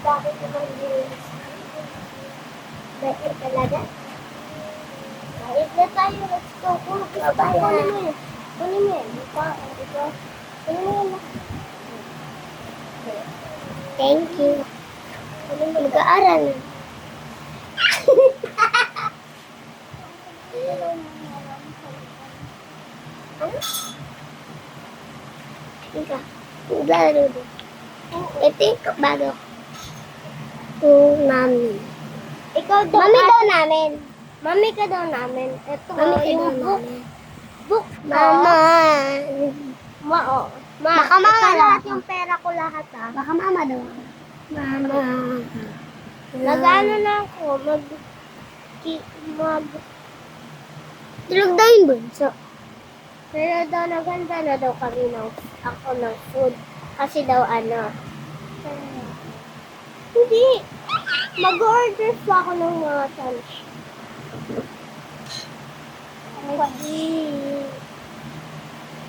Bakit naman gilis? Bakit talaga? Kahit na tayo, let's go. Kunin mo yun. Kunin mo yun. Ito. Kunin mo yun. Thank you. Kunin mo. Mag-aaral. Ano? Ika. Maglalaro din. Ito yung bago. Mami. Ikaw daw. Mami daw namin. Mami ka daw namin. Ito mami ka yung daw book. Namin. Book. Mama. Ma. Baka mama lahat yung pera ko lahat ha. Baka mama daw. Mama. Nag-ano na ako. Tulog daw yung bunso. Pero daw naganda na daw kami ako ng food. Kasi daw ano. Hindi. Mag-order pa ako ng mga lunch.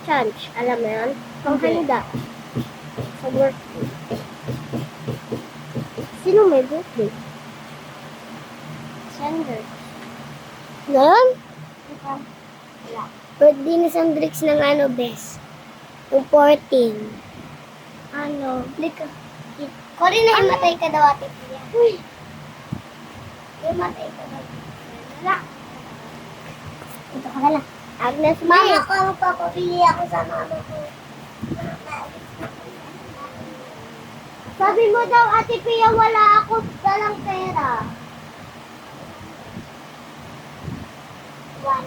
Lunch. Alam mo yan? Panghanda. Sa work. Sino may birthday? Sender. Ngayon? Wala. Birthday ni Sandrix ng ano, best. Yung 14. Ano? Lika. Kori na imatay ka daw ate Pia. Uy. Imatay ka daw. Wala. Ito ka lang. Agnes, mama ko, magpapabili ako sa mama ko. Sabi mo daw, ate Pia, wala ako dalang pera. 1,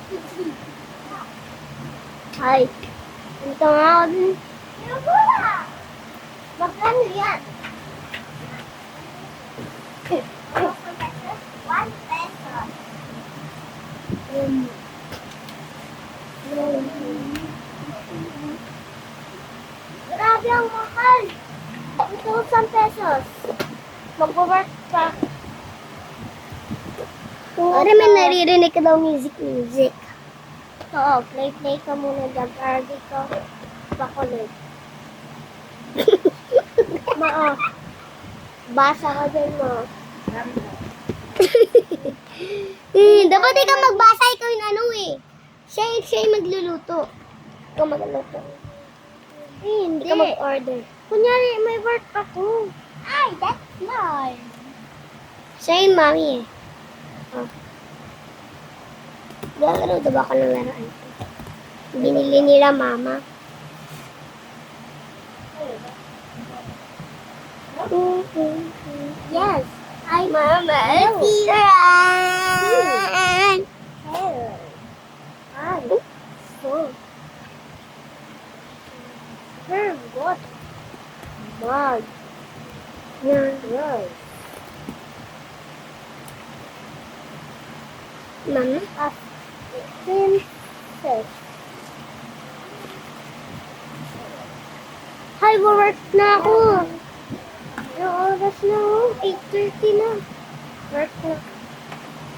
2, 3. Ay. Ito nga ako din. Wala. Magkano yan? 1 peso. Grabe ang mahal. 2,000 pesos. Mag-work pa. Pare, may naririnig ka daw music. Oo, play ka muna dyan. Para di ka pakulit. Maa. Basa ka dyan mo. Dapat ikaw magbasa, ikaw yung ano eh. Siya yung magluluto. Ikaw magluluto. Hindi. Ikaw mag-order. Kunyari, may work ako. Ay, that's nice. Siya yung mami eh. Oh. Gagalaw daw ako ng laruan. Binili nila mama. Yes. Hi, Mama. Run. So. Very good. Mug. Yes. Mama. Princess. Hi, work na ako. Yung oras na ako. 8:30 na. Work na.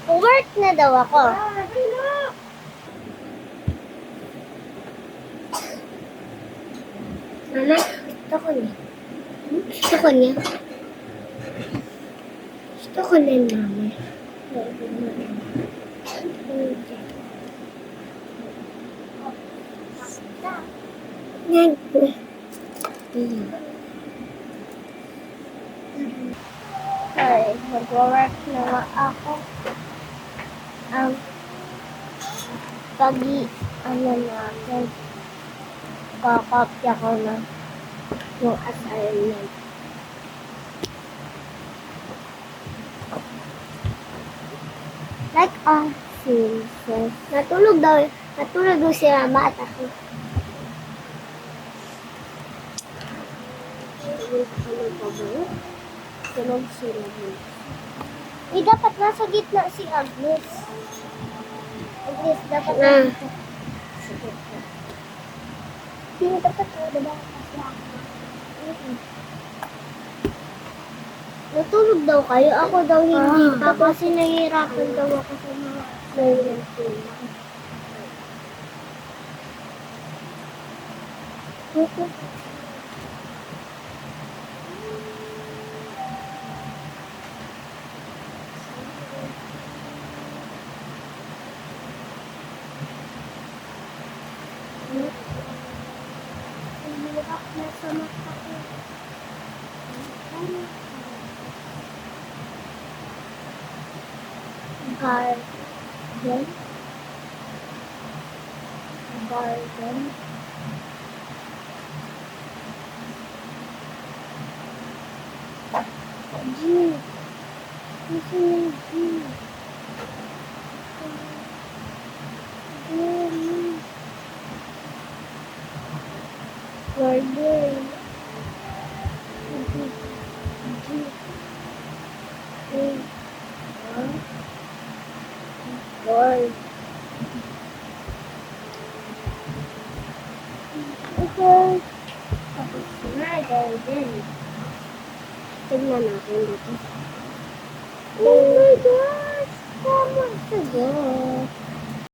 Work na daw ako. Mama, gusto ko niya. Gusto ko niya. Gusto ko na yung mama. Yan. Ay, mag-work na nga ako. Ano natin, kakopya ko na yung assignment. Like princess. Natulog daw si mama at ako. Tulog sila. Eh, dapat nasa gitna si Agnes. Agnes, dapat nasa gitna. Hindi dapat diba? Natulog daw kayo. Ako daw hindi pa kasi nahihirapan daw ako sa mga Nasa mata ko. Garden. Garden. G. Gusto yung G. Garden. Garden. Okay. Tapos na, garden. Tignan natin dito. Oh my God!